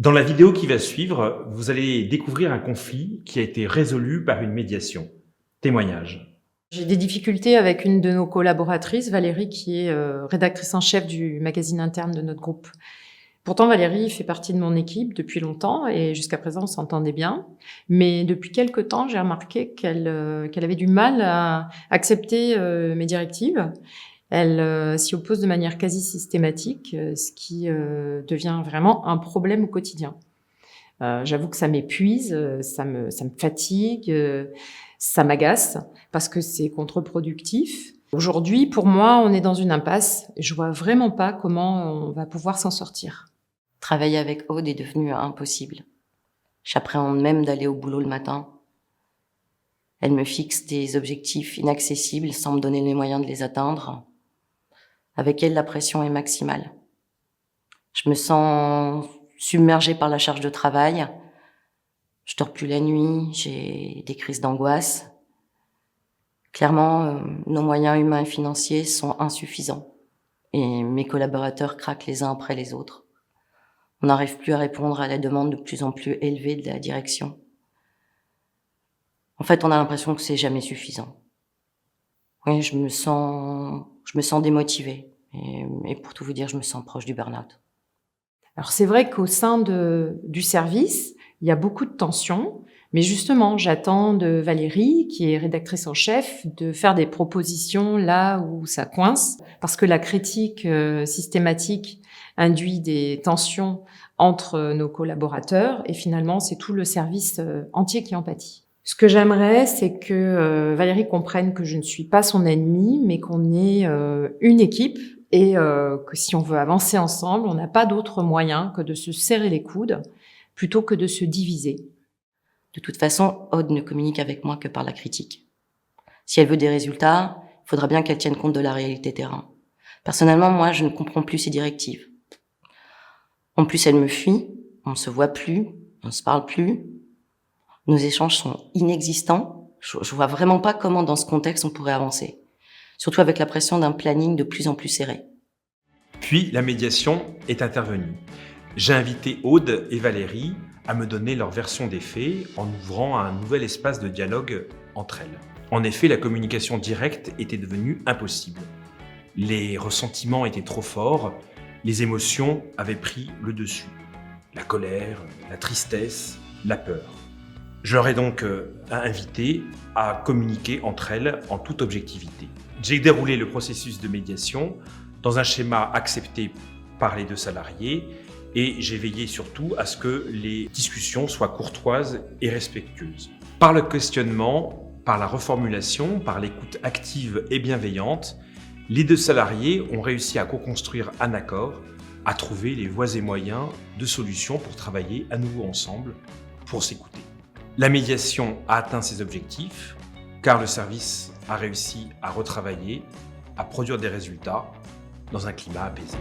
Dans la vidéo qui va suivre, vous allez découvrir un conflit qui a été résolu par une médiation. Témoignage. J'ai des difficultés avec une de nos collaboratrices, Valérie, qui est rédactrice en chef du magazine interne de notre groupe. Pourtant, Valérie fait partie de mon équipe depuis longtemps et jusqu'à présent, on s'entendait bien. Mais depuis quelque temps, j'ai remarqué qu'elle avait du mal à accepter mes directives. Elle s'y oppose de manière quasi systématique, ce qui devient vraiment un problème au quotidien. J'avoue que ça m'épuise, ça me fatigue, ça m'agace parce que c'est contre-productif. Aujourd'hui, pour moi, on est dans une impasse. Je vois vraiment pas comment on va pouvoir s'en sortir. Travailler avec Aude est devenu impossible. J'appréhende même d'aller au boulot le matin. Elle me fixe des objectifs inaccessibles sans me donner les moyens de les atteindre. Avec elle, la pression est maximale. Je me sens submergée par la charge de travail. Je dors plus la nuit, j'ai des crises d'angoisse. Clairement, nos moyens humains et financiers sont insuffisants. Et mes collaborateurs craquent les uns après les autres. On n'arrive plus à répondre à la demande de plus en plus élevée de la direction. En fait, on a l'impression que c'est jamais suffisant. Oui, je me sens démotivée. Et pour tout vous dire, je me sens proche du burn-out. Alors c'est vrai qu'au sein du service, il y a beaucoup de tensions, mais justement, j'attends de Valérie, qui est rédactrice en chef, de faire des propositions là où ça coince, parce que la critique systématique induit des tensions entre nos collaborateurs, et finalement, c'est tout le service entier qui en pâtit. Ce que j'aimerais, c'est que Valérie comprenne que je ne suis pas son ennemie, mais qu'on est une équipe, et que si on veut avancer ensemble, on n'a pas d'autre moyen que de se serrer les coudes, plutôt que de se diviser. De toute façon, Aude ne communique avec moi que par la critique. Si elle veut des résultats, il faudra bien qu'elle tienne compte de la réalité terrain. Personnellement, moi, je ne comprends plus ses directives. En plus, elle me fuit, on ne se voit plus, on ne se parle plus. Nos échanges sont inexistants. Je vois vraiment pas comment, dans ce contexte, on pourrait avancer. Surtout avec la pression d'un planning de plus en plus serré. Puis la médiation est intervenue. J'ai invité Aude et Valérie à me donner leur version des faits en ouvrant un nouvel espace de dialogue entre elles. En effet, la communication directe était devenue impossible. Les ressentiments étaient trop forts, les émotions avaient pris le dessus. La colère, la tristesse, la peur. Je leur ai donc invité à communiquer entre elles en toute objectivité. J'ai déroulé le processus de médiation dans un schéma accepté par les deux salariés et j'ai veillé surtout à ce que les discussions soient courtoises et respectueuses. Par le questionnement, par la reformulation, par l'écoute active et bienveillante, les deux salariés ont réussi à co-construire un accord, à trouver les voies et moyens de solutions pour travailler à nouveau ensemble, pour s'écouter. La médiation a atteint ses objectifs, car le service a réussi à retravailler, à produire des résultats dans un climat apaisé.